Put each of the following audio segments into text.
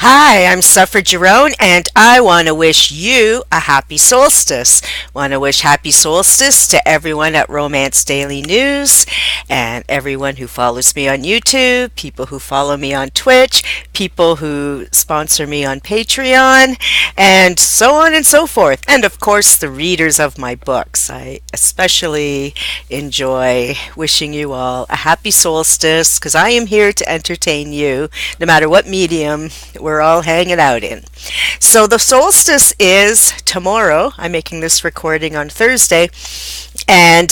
Hi, I'm Suffer Jerome, and I want to wish you a happy solstice. Want to wish happy solstice to everyone at Romance Daily News and everyone who follows me on YouTube, people who follow me on Twitch, people who sponsor me on Patreon, and so on and so forth. And of course, the readers of my books. I especially enjoy wishing you all a happy solstice because I am here to entertain you no matter what medium we're all hanging out in. So the solstice is tomorrow. I'm making this recording on Thursday. And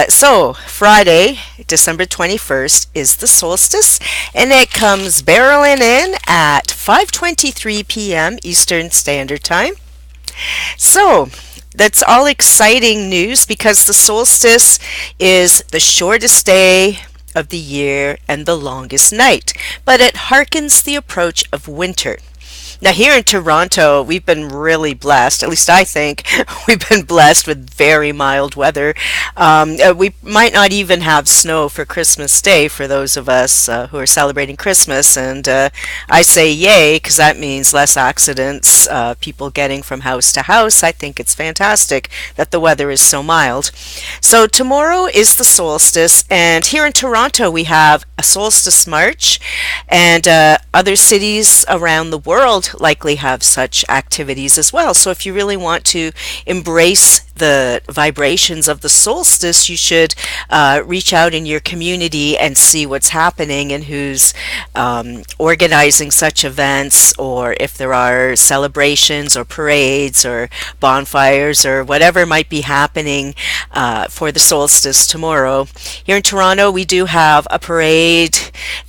so Friday, December 21st is the solstice, and it comes barreling in at 5:23 p.m. Eastern Standard Time. So that's all exciting news because the solstice is the shortest day of the year and the longest night, but it harkens the approach of winter. Now, here in Toronto, we've been really blessed. At least I think we've been blessed with very mild weather. We might not even have snow for Christmas Day for those of us who are celebrating Christmas. And I say yay because that means less accidents, people getting from house to house. I think it's fantastic that the weather is so mild. So tomorrow is the solstice. And here in Toronto, we have a solstice march. And other cities around the world likely have such activities as well. So if you really want to embrace the vibrations of the solstice, you should reach out in your community and see what's happening and who's organizing such events, or if there are celebrations or parades or bonfires or whatever might be happening for the solstice tomorrow. Here in Toronto, we do have a parade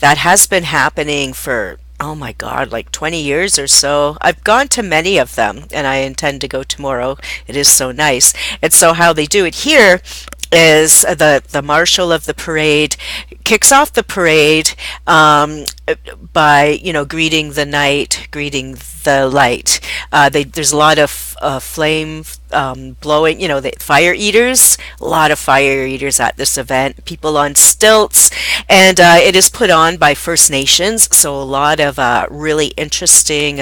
that has been happening for oh my God, like 20 years or so. I've gone to many of them and I intend to go tomorrow. It is so nice. And so how they do it here is the marshal of the parade kicks off the parade by greeting the night, greeting the light. There's a lot of flame blowing, the fire eaters, a lot of fire eaters at this event, people on stilts, and it is put on by First Nations, so a lot of really interesting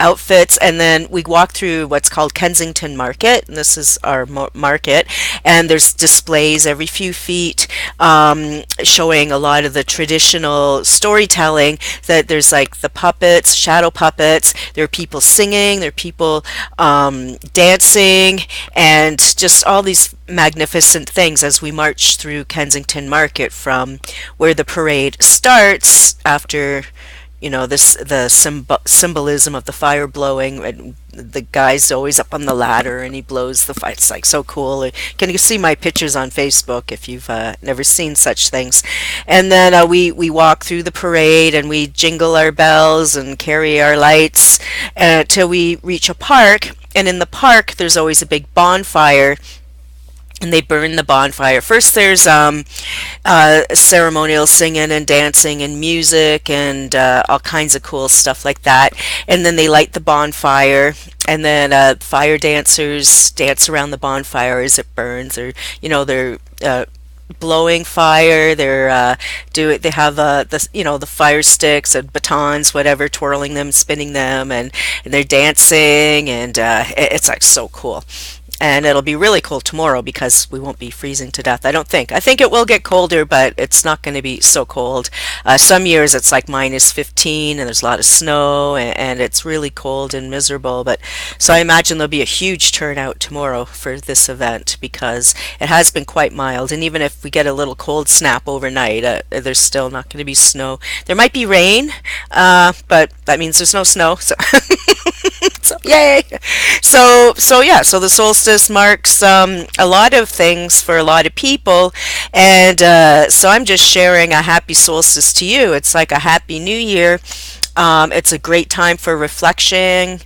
outfits. And then we walk through what's called Kensington Market, and this is our market, and there's displays every few feet showing a lot of the traditional storytelling. That there's like the puppets, shadow puppets, there are people singing, there are people dancing, and just all these magnificent things as we march through Kensington Market from where the parade starts after the symbolism of the fire blowing, and the guy's always up on the ladder and he blows the fire. It's like so cool. Can you see my pictures on Facebook if you've never seen such things? And then we walk through the parade and we jingle our bells and carry our lights till we reach a park. And in the park, there's always a big bonfire. And they burn the bonfire. First, there's ceremonial singing and dancing and music and all kinds of cool stuff like that. And then they light the bonfire, and then fire dancers dance around the bonfire as it burns. Or they're blowing fire. They have the fire sticks and batons, whatever, twirling them, spinning them, and they're dancing, and it's like so cool. And it'll be really cold tomorrow because we won't be freezing to death, I don't think. I think it will get colder, but it's not going to be so cold. Some years it's like -15 and there's a lot of snow, and it's really cold and miserable. But so I imagine there'll be a huge turnout tomorrow for this event because it has been quite mild. And even if we get a little cold snap overnight, there's still not going to be snow. There might be rain, but that means there's no snow. So, so yay! So the solstice marks a lot of things for a lot of people, and so I'm just sharing a happy solstice to you. It's like a happy new year. It's a great time for reflecting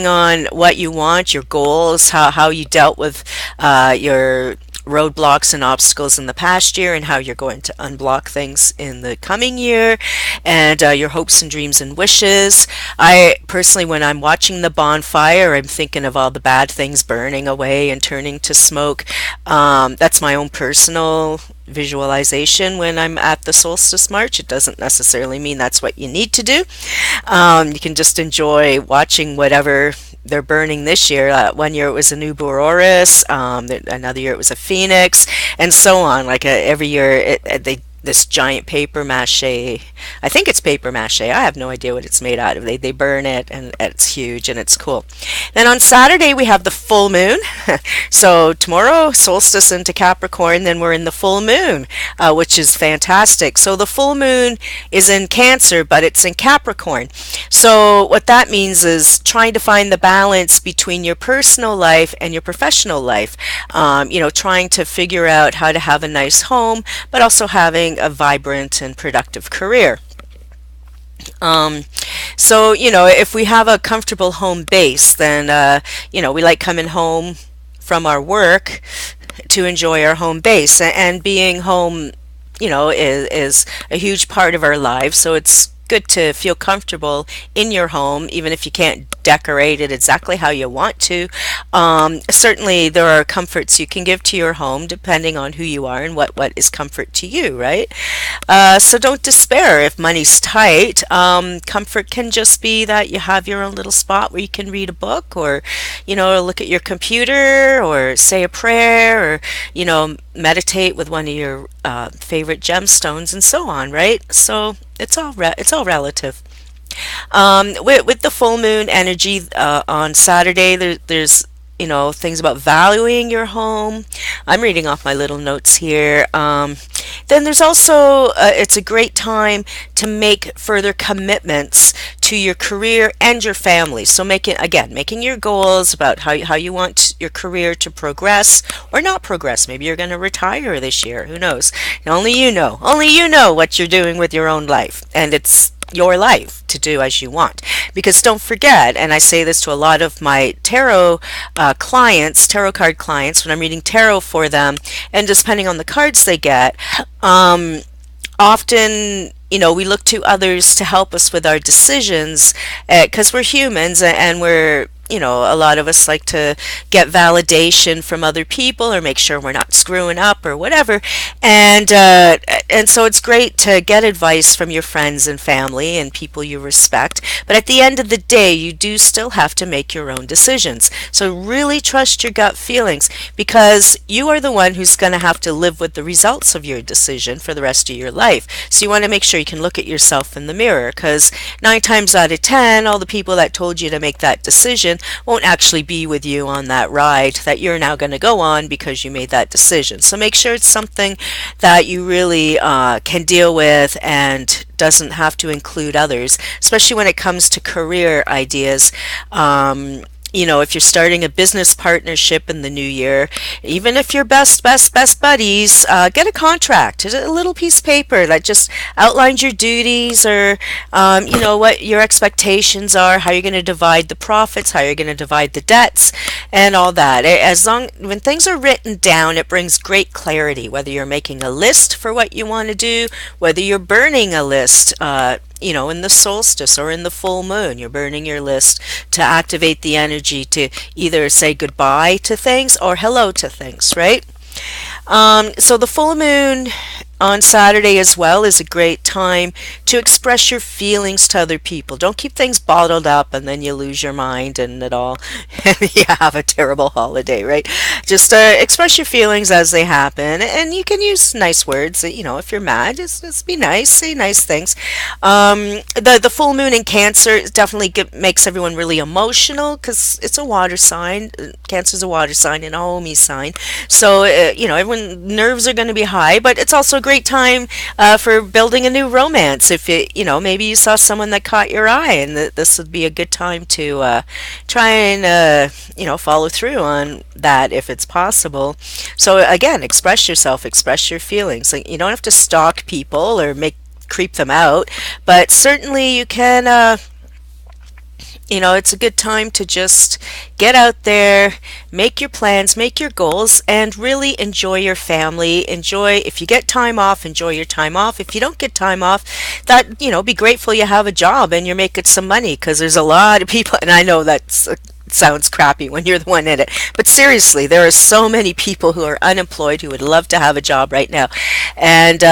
on what you want, your goals, how you dealt with your roadblocks and obstacles in the past year and how you're going to unblock things in the coming year, and your hopes and dreams and wishes. I personally, when I'm watching the bonfire, I'm thinking of all the bad things burning away and turning to smoke. That's my own personal visualization when I'm at the solstice march. It doesn't necessarily mean that's what you need to do. You can just enjoy watching whatever they're burning this year. One year it was a new Boreas, another year it was a Phoenix, and so on. Like every year, they this giant paper mache. I think it's paper mache. I have no idea what it's made out of. They burn it, and it's huge and it's cool. Then on Saturday we have the full moon. So tomorrow solstice into Capricorn. Then we're in the full moon, which is fantastic. So the full moon is in Cancer, but it's in Capricorn. So what that means is trying to find the balance between your personal life and your professional life. Trying to figure out how to have a nice home, but also having a vibrant and productive career. Um, if we have a comfortable home base, then, we like coming home from our work to enjoy our home base. And being home, is a huge part of our lives. So it's good to feel comfortable in your home, even if you can't decorate it exactly how you want to. Certainly, there are comforts you can give to your home depending on who you are and what is comfort to you, right? So don't despair if money's tight. Comfort can just be that you have your own little spot where you can read a book, or, look at your computer, or say a prayer, or, meditate with one of your favorite gemstones, and so on, right? So it's all relative. With the full moon energy on Saturday, there's things about valuing your home. I'm reading off my little notes here. Then there's also it's a great time to make further commitments to your career and your family. So making your goals about how you want your career to progress or not progress. Maybe you're going to retire this year. Who knows? Only you know. Only you know what you're doing with your own life, and it's your life to do as you want. Because don't forget, and I say this to a lot of my tarot card clients, when I'm reading tarot for them, and depending on the cards they get, often we look to others to help us with our decisions, because we're humans, and we're a lot of us like to get validation from other people or make sure we're not screwing up or whatever. And so it's great to get advice from your friends and family and people you respect. But at the end of the day, you do still have to make your own decisions. So really trust your gut feelings, because you are the one who's going to have to live with the results of your decision for the rest of your life. So you want to make sure you can look at yourself in the mirror, because 9 times out of 10, all the people that told you to make that decision won't actually be with you on that ride that you're now going to go on because you made that decision. So make sure it's something that you really can deal with and doesn't have to include others, especially when it comes to career ideas. If you're starting a business partnership in the new year, even if you're best buddies, get a contract, a little piece of paper that just outlines your duties, or what your expectations are, how you're going to divide the profits, how you're going to divide the debts, and all that. When things are written down, it brings great clarity. Whether you're making a list for what you want to do, whether you're burning a list, in the solstice or in the full moon, you're burning your list to activate the energy to either say goodbye to things or hello to things, right? So the full moon on Saturday as well is a great time to express your feelings to other people. Don't keep things bottled up and then you lose your mind and it all, and you have a terrible holiday, right? Just express your feelings as they happen, and you can use nice words. If you're mad, just be nice, say nice things. The full moon in Cancer definitely makes everyone really emotional, because it's a water sign. Cancer's a water sign and a homey sign, so everyone nerves are going to be high, but it's also a great time for building a new romance. If maybe you saw someone that caught your eye, and this would be a good time to try and follow through on that if it's possible. So again, express yourself, express your feelings. Like, you don't have to stalk people or creep them out, but certainly you can It's a good time to just get out there, make your plans, make your goals, and really enjoy your family. Enjoy, if you get time off, enjoy your time off. If you don't get time off, be grateful you have a job and you're making some money, because there's a lot of people, and I know that's sounds crappy when you're the one in it. But seriously, there are so many people who are unemployed who would love to have a job right now. And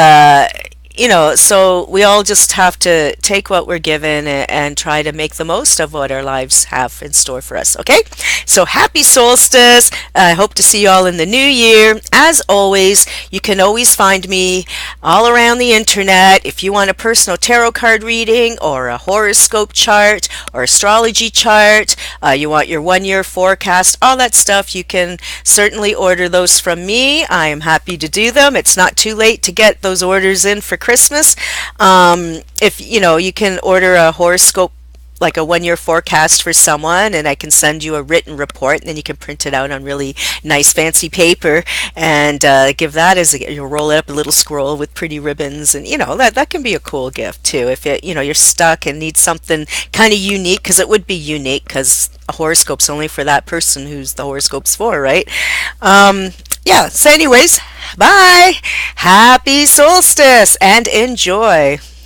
so we all just have to take what we're given and try to make the most of what our lives have in store for us. Okay? So happy solstice. I hope to see you all in the new year. As always, you can always find me all around the internet. If you want a personal tarot card reading or a horoscope chart or astrology chart, you want your 1 year forecast, all that stuff, you can certainly order those from me. I am happy to do them. It's not too late to get those orders in for Christmas. If you can order a horoscope, like a 1 year forecast for someone, and I can send you a written report, and then you can print it out on really nice fancy paper and give that as you roll it up a little scroll with pretty ribbons, and that can be a cool gift too if you're stuck and need something kind of unique, because it would be unique because a horoscope's only for that person who's the horoscope's for, right? Yeah, so anyways, bye. Happy solstice and enjoy.